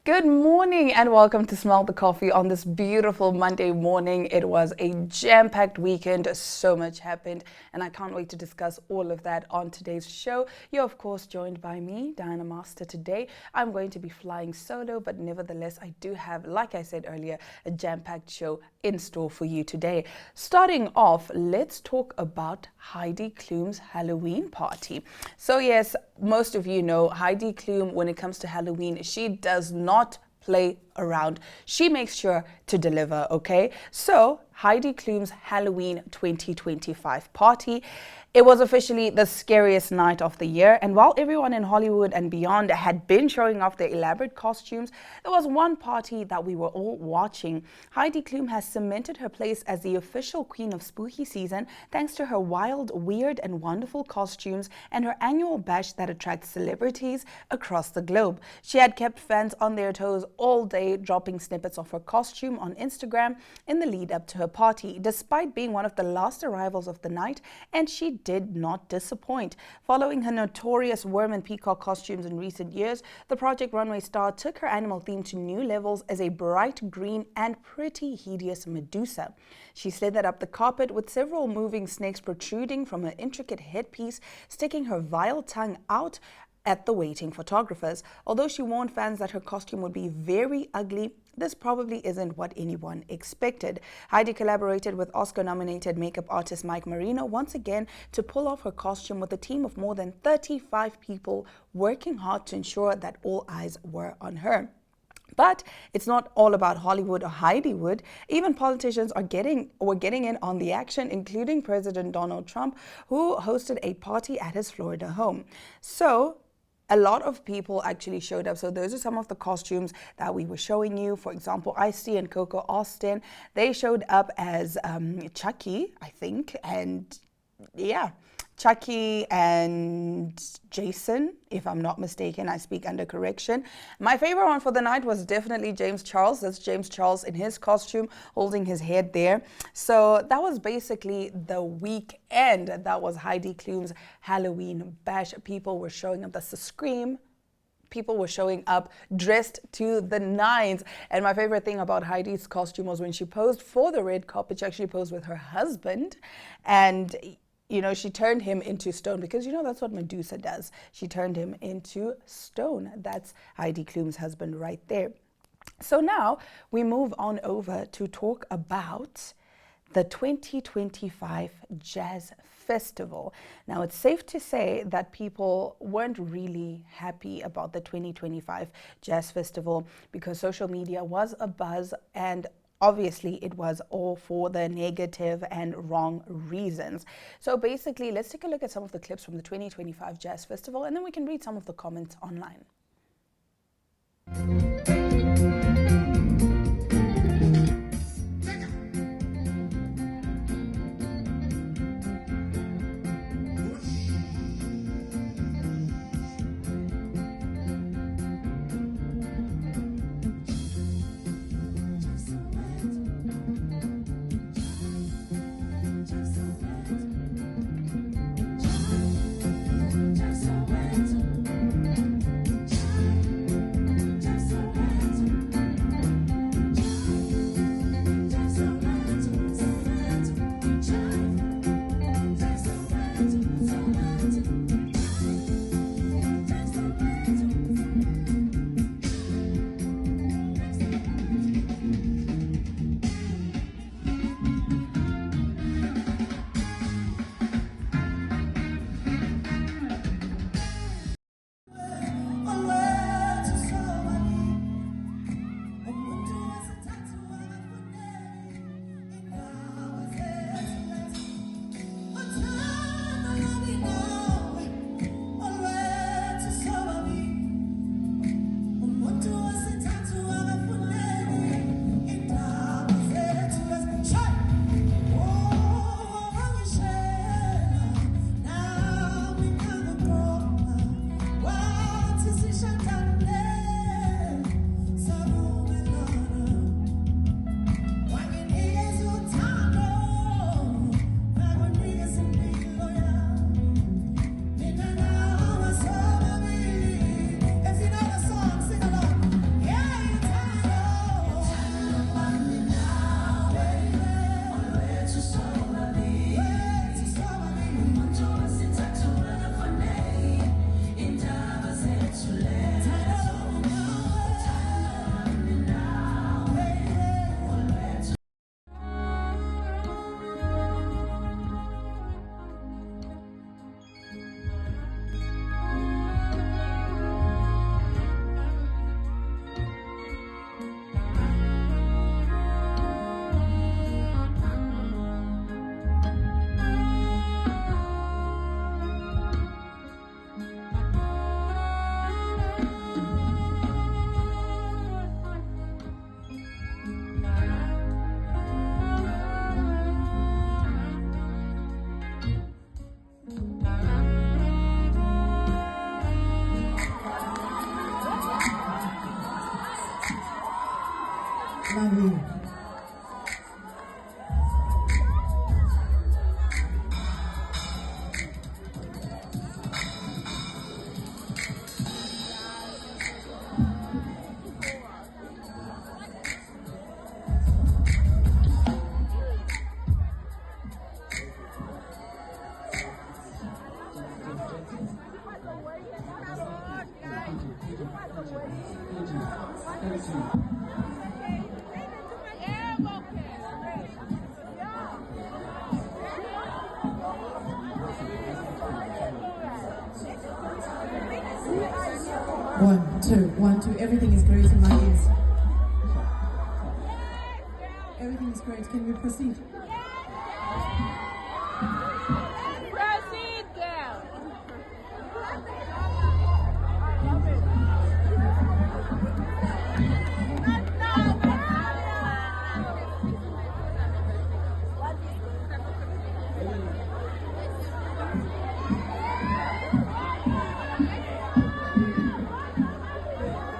Good morning and welcome to Smell the Coffee on this beautiful Monday morning. It was a jam-packed weekend, so much happened, and I can't wait to discuss all of that on today's show. You're of course joined by me, Diana Master. Today I'm going to be flying solo, but nevertheless I do have, like I said earlier, a jam-packed show in store for you today. Starting off, let's talk about Heidi Klum's Halloween party. So yes, most of you know Heidi Klum, when it comes to Halloween, she does not play around. She makes sure to deliver, okay? So Heidi Klum's Halloween 2025 party, it was officially the scariest night of the year, and while everyone in Hollywood and beyond had been showing off their elaborate costumes, there was one party that we were all watching. Heidi Klum has cemented her place as the official queen of spooky season thanks to her wild, weird and wonderful costumes and her annual bash that attracts celebrities across the globe. She had kept fans on their toes all day, dropping snippets of her costume on Instagram in the lead up to her party, despite being one of the last arrivals of the night, and she did not disappoint. Following her notorious worm and peacock costumes in recent years, the Project Runway star took her animal theme to new levels as a bright green and pretty hideous Medusa. She slid that up the carpet with several moving snakes protruding from her intricate headpiece, sticking her vile tongue out at the waiting photographers. Although she warned fans that her costume would be very ugly, this probably isn't what anyone expected. Heidi collaborated with Oscar-nominated makeup artist Mike Marino once again to pull off her costume with a team of more than 35 people working hard to ensure that all eyes were on her. But it's not all about Hollywood or Heidiwood. Even politicians were getting in on the action, including President Donald Trump, who hosted a party at his Florida home. So a lot of people actually showed up. So those are some of the costumes that we were showing you. For example, Ice-T and Coco Austin, they showed up as Chucky, I think, and yeah, Chucky and Jason, if I'm not mistaken. I speak under correction. My favorite one for the night was definitely James Charles. That's James Charles in his costume, holding his head there. So that was basically the weekend. That was Heidi Klum's Halloween bash. People were showing up. That's the scream. People were showing up dressed to the nines. And my favorite thing about Heidi's costume was when she posed for the red carpet, she actually posed with her husband. And you know, she turned him into stone because, you know, that's what Medusa does. She turned him into stone. That's Heidi Klum's husband right there. So now we move on over to talk about the 2025 Jazz Festival. Now, it's safe to say that people weren't really happy about the 2025 Jazz Festival because social media was abuzz, and obviously, it was all for the negative and wrong reasons. So basically, let's take a look at some of the clips from the 2025 Jazz Festival, and then we can read some of the comments online. Lovely. One, two. Everything is great in my ears. Everything is great. Can we proceed? Proceed, girl.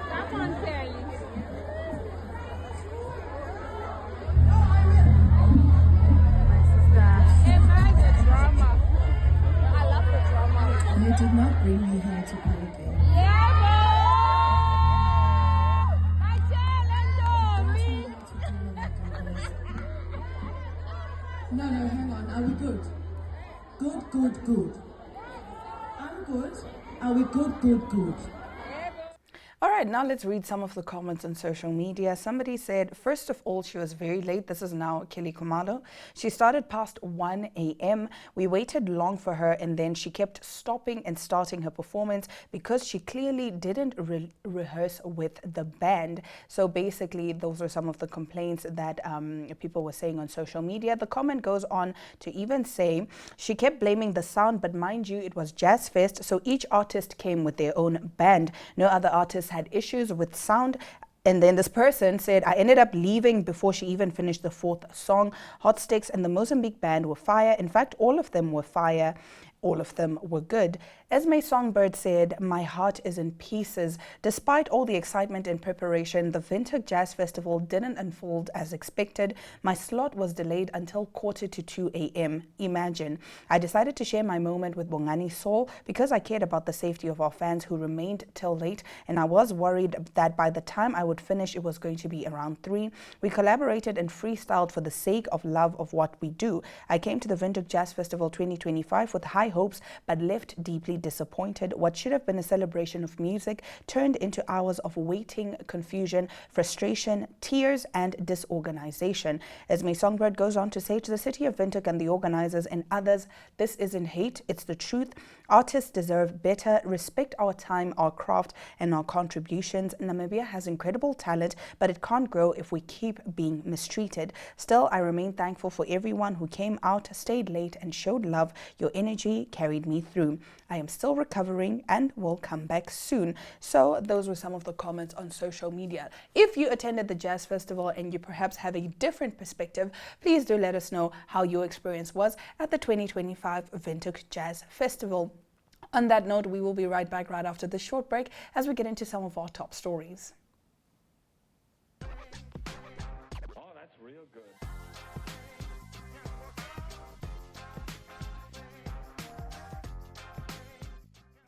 Come on, Kelly. Am I the drama? I love the drama. You did not bring me here to play a game. Yeah, my challenge, No, hang on. Are we good? Good. I'm good. Are we good? All right, now let's read some of the comments on social media. Somebody said, first of all, she was very late. This is now Kelly Kumalo. She started past 1 a.m. We waited long for her, and then she kept stopping and starting her performance because she clearly didn't rehearse with the band. So basically, those are some of the complaints that people were saying on social media. The comment goes on to even say, she kept blaming the sound, but mind you, it was Jazz Fest, so each artist came with their own band. No other artist had issues with sound. And then this person said, I ended up leaving before she even finished the fourth song. Hot Sticks and the Mozambique band were fire. In fact, all of them were fire. All of them were good. Esme Songbird said, my heart is in pieces. Despite all the excitement and preparation, the Windhoek Jazz Festival didn't unfold as expected. My slot was delayed until 1:45 a.m. Imagine. I decided to share my moment with Bongani Saul because I cared about the safety of our fans who remained till late, and I was worried that by the time I would finish, it was going to be around 3. We collaborated and freestyled for the sake of love of what we do. I came to the Windhoek Jazz Festival 2025 with high hopes, but left deeply disappointed. What should have been a celebration of music turned into hours of waiting, confusion, frustration, tears, and disorganization. Esme Songbird goes on to say, to the city of Windhoek and the organizers and others, this isn't hate, it's the truth. Artists deserve better. Respect our time, our craft, and our contributions. Namibia has incredible talent, but it can't grow if we keep being mistreated. Still, I remain thankful for everyone who came out, stayed late, and showed love. Your energy carried me through. I am still recovering and will come back soon. So those were some of the comments on social media. If you attended the Jazz Festival and you perhaps have a different perspective, please do let us know how your experience was at the 2025 Windhoek Jazz Festival. On that note, we will be right back right after this short break as we get into some of our top stories. Oh, that's real good.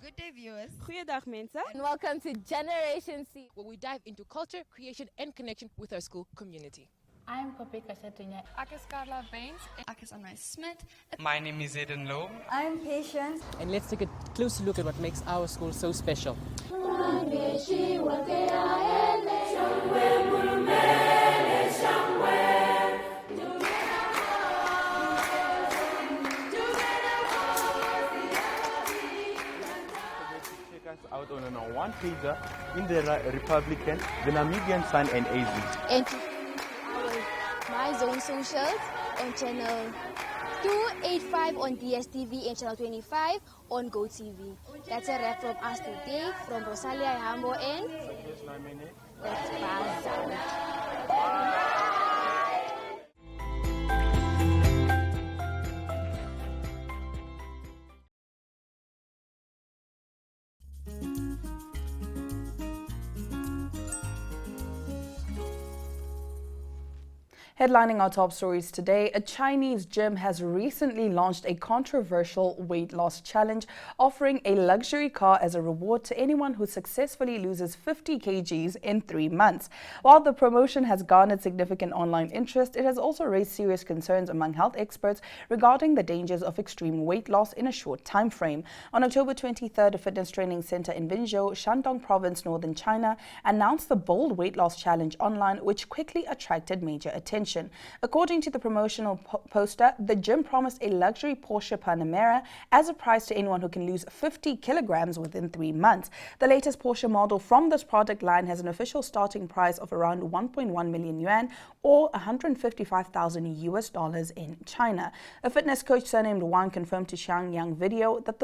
Good day, viewers, Goeiedag mensen. and welcome to Generation C. where we dive into culture, creation, and connection with our school community. I'm Poppy Kasatunya. Ek is Carla Benz. Ek is Anna Smit. My name is Eden Lowe. I'm Patience. And let's take a closer look at what makes our school so special. Check us out on our one pager in the Republican, the Namibian Sun, and AZ. And My Zone Socials on channel 285 on DSTV and channel 25 on GoTV. That's a wrap from us today from Rosalia Hambo and Bazaar. Headlining our top stories today, a Chinese gym has recently launched a controversial weight loss challenge, offering a luxury car as a reward to anyone who successfully loses 50 kgs in 3 months. While the promotion has garnered significant online interest, it has also raised serious concerns among health experts regarding the dangers of extreme weight loss in a short time frame. On October 23rd, a fitness training center in Binzhou, Shandong Province, northern China, announced the bold weight loss challenge online, which quickly attracted major attention. According to the promotional poster, the gym promised a luxury Porsche Panamera as a prize to anyone who can lose 50 kilograms within 3 months. The latest Porsche model from this product line has an official starting price of around 1.1 million yuan or $155,000 in China. A fitness coach surnamed Wang confirmed to Xiangyang Video that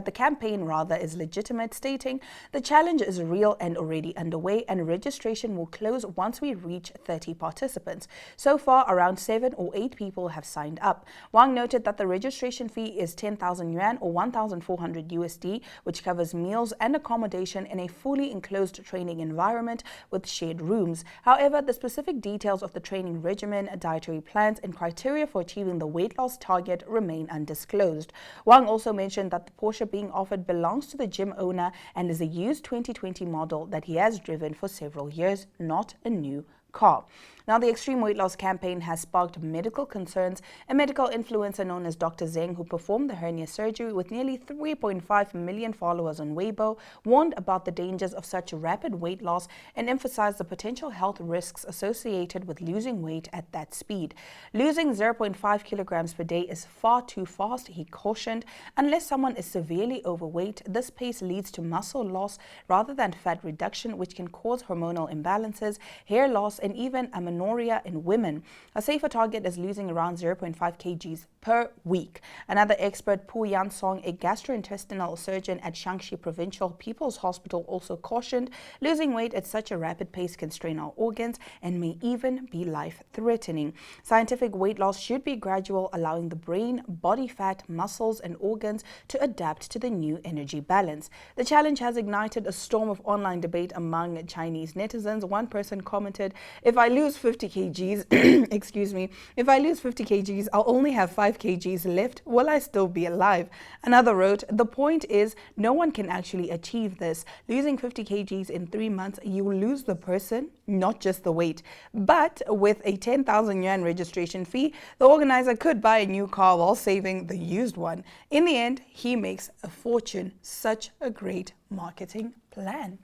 the campaign is legitimate, stating the challenge is real and already underway, and registration will close once we reach 30 participants. So far, around 7 or 8 people have signed up. Wang noted that the registration fee is 10,000 yuan or $1,400, which covers meals and accommodation in a fully enclosed training environment with shared rooms. However, the specific details of the training regimen, dietary plans, and criteria for achieving the weight loss target remain undisclosed. Wang also mentioned that the Porsche being offered belongs to the gym owner and is a used 2020 model that he has driven for several years, not a new car. Now, the extreme weight loss campaign has sparked medical concerns. A medical influencer known as Dr. Zeng, who performed the hernia surgery with nearly 3.5 million followers on Weibo, warned about the dangers of such rapid weight loss and emphasized the potential health risks associated with losing weight at that speed. Losing 0.5 kilograms per day is far too fast, he cautioned. Unless someone is severely overweight, this pace leads to muscle loss rather than fat reduction, which can cause hormonal imbalances, hair loss, and even amenorrhea in women. A safer target is losing around 0.5 kgs per week. Another expert, Pu Yansong, a gastrointestinal surgeon at Shaanxi Provincial People's Hospital, also cautioned losing weight at such a rapid pace can strain our organs and may even be life-threatening. Scientific weight loss should be gradual, allowing the brain, body fat, muscles, and organs to adapt to the new energy balance. The challenge has ignited a storm of online debate among Chinese netizens. One person commented, "If I lose 50 kgs, excuse me, if I lose 50 kgs, I'll only have 5 kgs left. Will I still be alive?" Another wrote, "The point is, no one can actually achieve this. Losing 50 kgs in 3 months, you will lose the person, not just the weight." But with a 10,000 yuan registration fee, the organizer could buy a new car while saving the used one. In the end, he makes a fortune. Such a great marketing plan.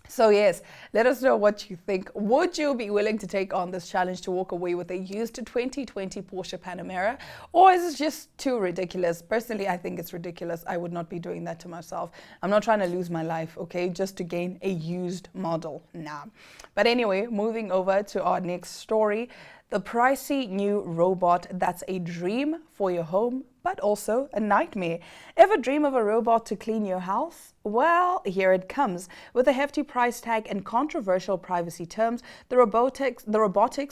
So yes, let us know what you think. Would you be willing to take on this challenge to walk away with a used 2020 Porsche Panamera? Or is it just too ridiculous? Personally, I think it's ridiculous. I would not be doing that to myself. I'm not trying to lose my life, okay, just to gain a used model. Nah. But anyway, moving over to our next story. The pricey new robot that's a dream for your home, but also a nightmare. Ever dream of a robot to clean your house? Well, here it comes. With a hefty price tag and controversial privacy terms, the robotics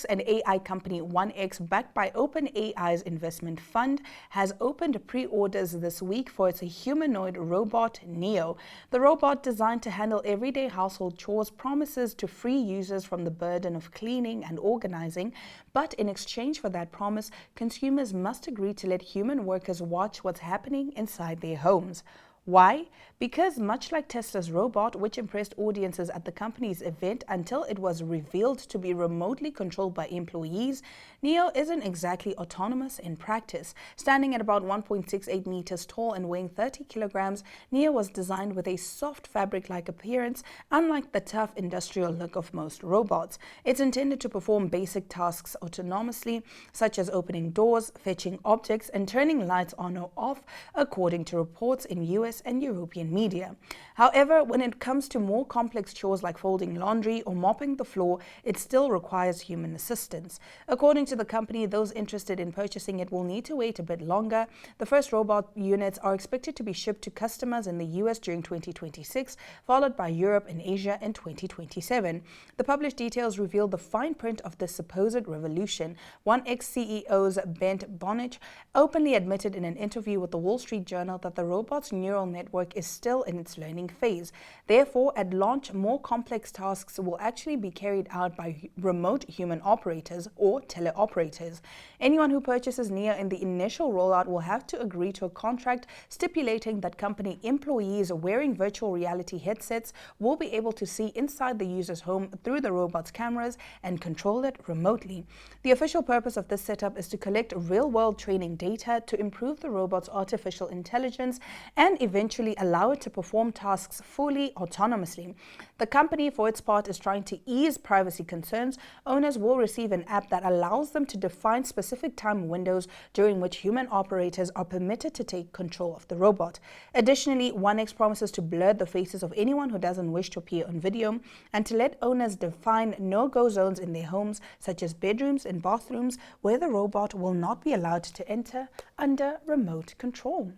and AI company 1X, backed by OpenAI's investment fund, has opened pre-orders this week for its humanoid robot Neo. The robot, designed to handle everyday household chores, promises to free users from the burden of cleaning and organizing. But in exchange for that promise, consumers must agree to let human workers watch what's happening inside their homes. Why? Because much like Tesla's robot, which impressed audiences at the company's event until it was revealed to be remotely controlled by employees, Neo isn't exactly autonomous in practice. Standing at about 1.68 meters tall and weighing 30 kilograms, Neo was designed with a soft fabric-like appearance, unlike the tough industrial look of most robots. It's intended to perform basic tasks autonomously, such as opening doors, fetching objects, and turning lights on or off, according to reports in US and European media. However, when it comes to more complex chores like folding laundry or mopping the floor, it still requires human assistance. According to the company, those interested in purchasing it will need to wait a bit longer. The first robot units are expected to be shipped to customers in the US during 2026, followed by Europe and Asia in 2027. The published details reveal the fine print of this supposed revolution. 1X CEO's Bent Bonich openly admitted in an interview with the Wall Street Journal that the robot's neural neural network is still in its learning phase. Therefore, at launch, more complex tasks will actually be carried out by remote human operators or teleoperators. Anyone who purchases Neo in the initial rollout will have to agree to a contract stipulating that company employees wearing virtual reality headsets will be able to see inside the user's home through the robot's cameras and control it remotely. The official purpose of this setup is to collect real-world training data to improve the robot's artificial intelligence and eventually allow it to perform tasks fully autonomously. The company, for its part, is trying to ease privacy concerns. Owners will receive an app that allows them to define specific time windows during which human operators are permitted to take control of the robot. Additionally, 1X promises to blur the faces of anyone who doesn't wish to appear on video and to let owners define no-go zones in their homes, such as bedrooms and bathrooms, where the robot will not be allowed to enter under remote control.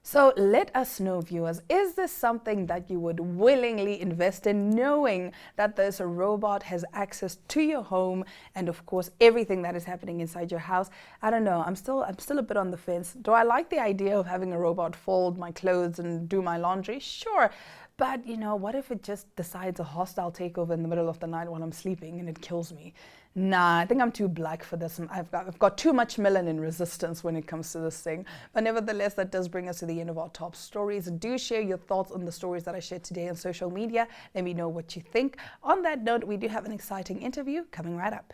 So let us know, viewers, is this something that you would willingly invest in, knowing that this robot has access to your home and, of course, everything that is happening inside your house? I don't know. I'm still a bit on the fence. Do I like the idea of having a robot fold my clothes and do my laundry? Sure. But, you know, what if it just decides a hostile takeover in the middle of the night while I'm sleeping and it kills me? Nah, I think I'm too black for this. I've got too much melanin resistance when it comes to this thing. But nevertheless, that does bring us to the end of our top stories. Do share your thoughts on the stories that I shared today on social media. Let me know what you think. On that note, we do have an exciting interview coming right up.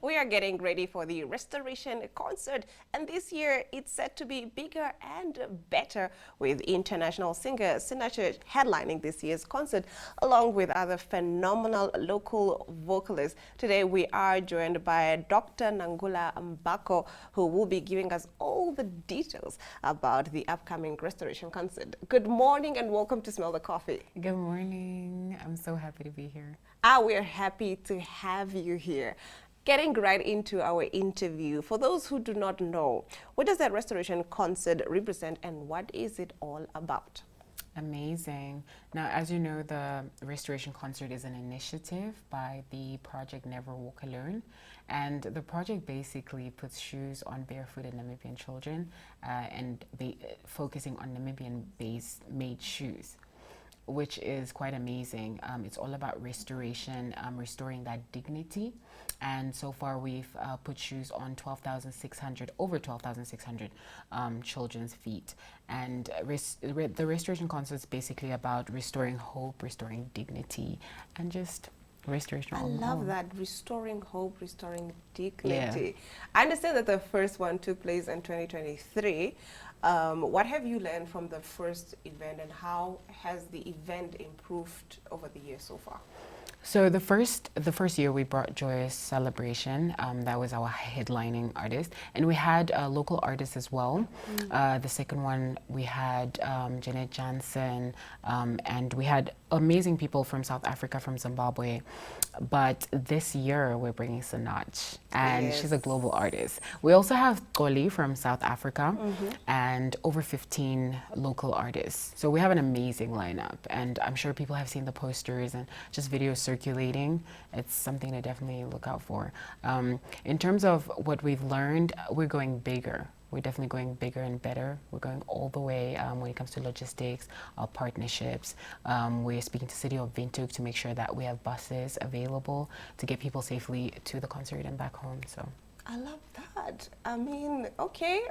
We are getting ready for the Restoration concert, and this year it's set to be bigger and better, with international singer Sinach headlining this year's concert along with other phenomenal local vocalists. Today we are joined by Dr. Nangula Mbako, who will be giving us all the details about the upcoming Restoration concert. Good morning and welcome to Smell the Coffee. Good morning. I'm so happy to be here. We're happy to have you here. Getting right into our interview, for those who do not know, what does that Restoration concert represent and what is it all about? Amazing. Now, as you know, the Restoration concert is an initiative by the project Never Walk Alone. And the project basically puts shoes on barefooted Namibian children and focusing on Namibian-based made shoes, which is quite amazing. It's all about restoration, restoring that dignity. And so far we've put shoes on over 12,600 children's feet. And the Restoration concert is basically about restoring hope, restoring dignity, and just restoration. I love that, restoring hope, restoring dignity. Yeah. I understand that the first one took place in 2023. What have you learned from the first event and how has the event improved over the years so far? So the first year we brought Joyous Celebration. That was our headlining artist, and we had local artists as well. The second one we had Janet Jansen, and we had amazing people from South Africa, from Zimbabwe. But this year we're bringing Sinach, and she's a global artist. We also have Goli from South Africa, and over 15 local artists. So we have an amazing lineup, and I'm sure people have seen the posters and just videos circulating. It's something to definitely look out for. In terms of what we've learned, we're going bigger. We're definitely going bigger and better. We're going all the way when it comes to logistics, our partnerships. We're speaking to City of Windhoek to make sure that we have buses available to get people safely to the concert and back home. So I love that. I mean, okay.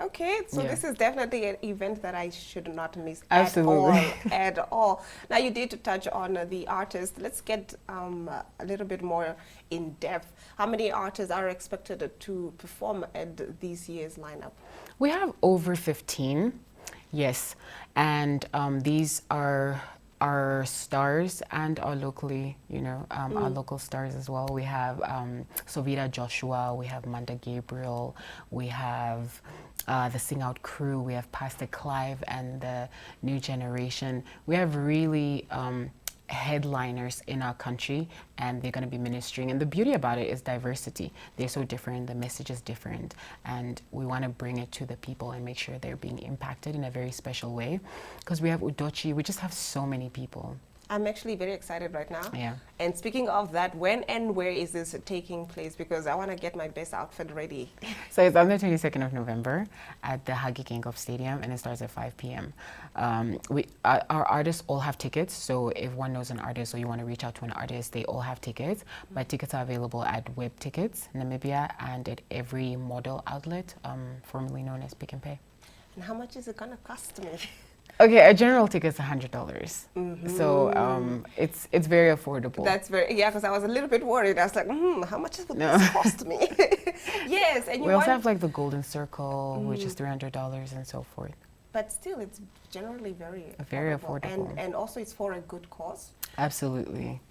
So Yeah. this is definitely an event that I should not miss Absolutely. at all. Now, you did touch on the artists. Let's get a little bit more in depth. How many artists are expected to perform at this year's lineup? we have over 15, yes. And these are our stars and our locally, our local stars as well. We have Sovita Joshua, we have Manda Gabriel, we have the Sing Out crew, we have Pastor Clive and the New Generation. We have really headliners in our country, and they're going to be ministering. And the beauty about it is diversity. They're so different, the message is different, and we want to bring it to the people and make sure they're being impacted in a very special way. Because we have Udochi, we just have so many people. I'm actually very excited right now. Yeah. And speaking of that, when and where is this taking place? Because I want to get my best outfit ready. So it's on the 22nd of November at the Hagi Geingob Stadium, and it starts at 5 p.m. Our artists all have tickets, so if one knows an artist or you want to reach out to an artist, they all have tickets. But tickets are available at Web Tickets, Namibia, and at every model outlet, formerly known as Pick n Pay. And how much is it going to cost me? Okay, a general ticket's $100, so it's very affordable. That's very, yeah, because I was a little bit worried. I was like, how much would this cost me? Yes, and we also have like the Golden Circle, which is $300 and so forth. But still, it's generally very affordable. And also it's for a good cause. Absolutely.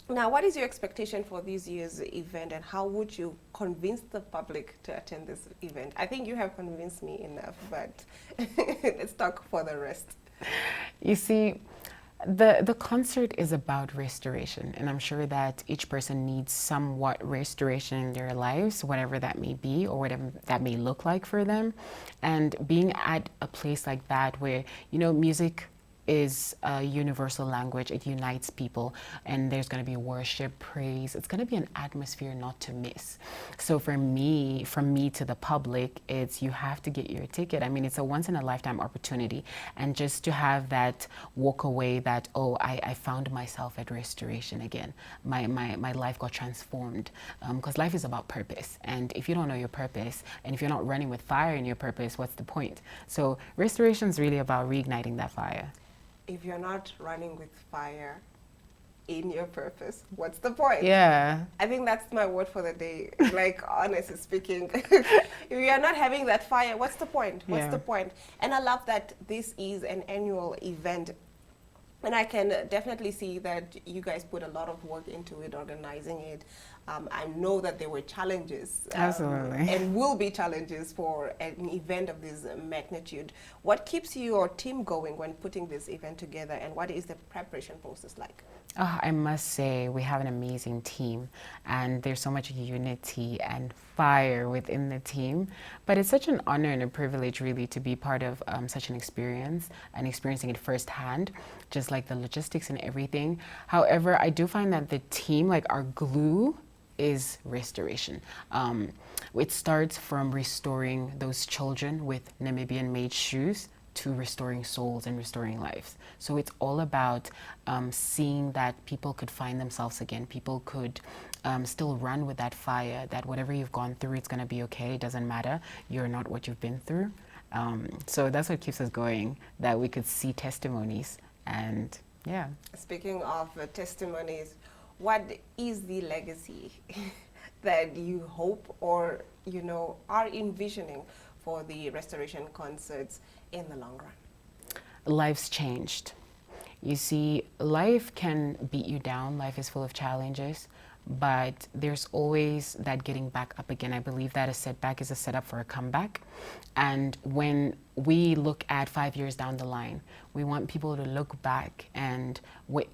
Now, what is your expectation for this year's event, and how would you convince the public to attend this event? I think you have convinced me enough, but let's talk for the rest. You see, the concert is about restoration, and I'm sure that each person needs somewhat restoration in their lives, whatever that may be or whatever that may look like for them. And being at a place like that where, you know, music is a universal language. It unites people, and there's going to be worship, praise. It's going to be an atmosphere not to miss. So from me to the public, it's you have to get your ticket. I mean, it's a once in a lifetime opportunity, and just to have that walk away that, oh, I found myself at restoration again. My life got transformed, because life is about purpose, and if you don't know your purpose, and if you're not running with fire in your purpose, what's the point? So restoration is really about reigniting that fire. If you're not running with fire in your purpose, what's the point? Yeah. I think that's my word for the day. Like, honestly speaking, if you're not having that fire, what's the point? What's the point? And I love that this is an annual event. And I can definitely see that you guys put a lot of work into it, organizing it. I know that there were challenges. Absolutely. And will be challenges for an event of this magnitude. What keeps your team going when putting this event together, and what is the preparation process like? Oh, I must say we have an amazing team, and there's so much unity and fire within the team. But it's such an honor and a privilege really to be part of such an experience and experiencing it firsthand, just like the logistics and everything. However, I do find that the team, like our glue, is restoration. It starts from restoring those children with Namibian-made shoes to restoring souls and restoring lives. So it's all about seeing that people could find themselves again. People could still run with that fire, that whatever you've gone through, it's going to be okay. It doesn't matter. You're not what you've been through. So that's what keeps us going, that we could see testimonies. And yeah. Speaking of testimonies, what is the legacy that you hope or, you know, are envisioning for the restoration concerts in the long run? Life's changed. You see, life can beat you down. Life is full of challenges, but there's always that getting back up again. I believe that a setback is a setup for a comeback. And when we look at 5 years down the line, we want people to look back, and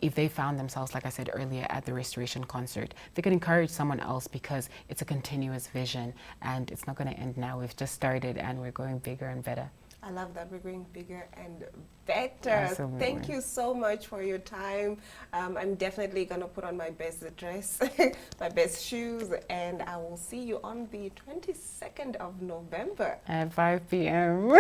if they found themselves, like I said earlier, at the restoration concert, they could encourage someone else, because it's a continuous vision and it's not going to end now. We've just started and we're going bigger and better. I love that we're going bigger and better. Absolutely. Thank you so much for your time. I'm definitely going to put on my best dress, my best shoes, and I will see you on the 22nd of November. At 5 p.m.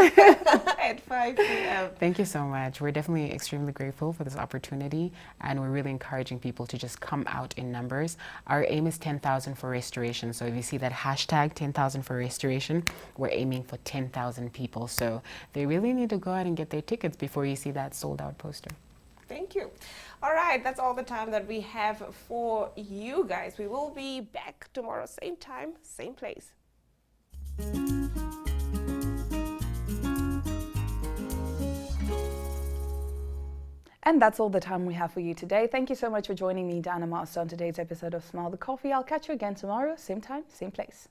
At 5 p.m. Thank you so much. We're definitely extremely grateful for this opportunity, and we're really encouraging people to just come out in numbers. Our aim is 10,000 for restoration. So if you see that hashtag 10,000 for restoration, we're aiming for 10,000 people. So they really need to go out and get their tickets before you see that sold out poster. Thank you. All right, that's all the time that we have for you guys. We will be back tomorrow, same time, same place. And that's all the time we have for you today. Thank you so much for joining me, Diana Master, on today's episode of Smell the Coffee. I'll catch you again tomorrow, same time, same place.